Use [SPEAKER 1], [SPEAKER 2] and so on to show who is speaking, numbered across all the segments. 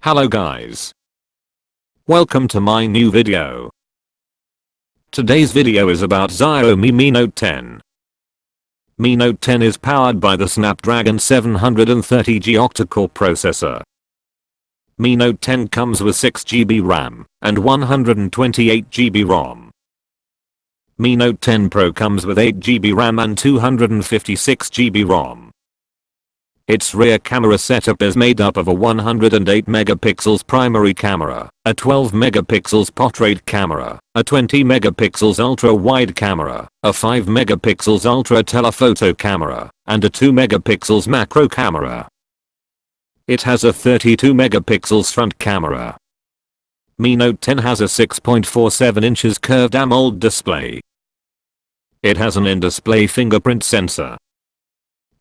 [SPEAKER 1] Hello guys. Welcome to my new video. Today's video is about Xiaomi Mi Note 10. Mi Note 10 is powered by the Snapdragon 730G octa-core processor. Mi Note 10 comes with 6GB RAM and 128GB ROM. Mi Note 10 Pro comes with 8GB RAM and 256GB ROM. Its rear camera setup is made up of a 108 megapixels primary camera, a 12 megapixels portrait camera, a 20 megapixels ultra-wide camera, a 5 megapixels ultra telephoto camera, and a 2 megapixels macro camera. It has a 32 megapixels front camera. Mi Note 10 has a 6.47 inches curved AMOLED display. It has an in-display fingerprint sensor.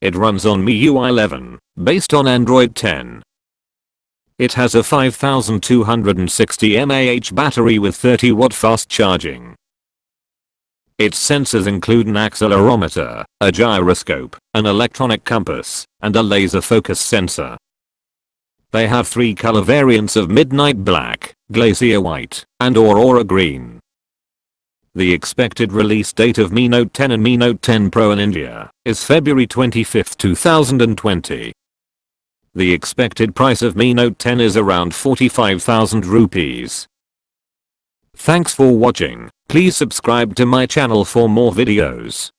[SPEAKER 1] It runs on MIUI 11, based on Android 10. It has a 5260 mAh battery with 30 watt fast charging. Its sensors include an accelerometer, a gyroscope, an electronic compass, and a laser focus sensor. They have 3 color variants of Midnight Black, Glacier White, and Aurora Green. The expected release date of Mi Note 10 and Mi Note 10 Pro in India is February 25, 2020. The expected price of Mi Note 10 is around 45,000 rupees. Thanks for watching. Please subscribe to my channel for more videos.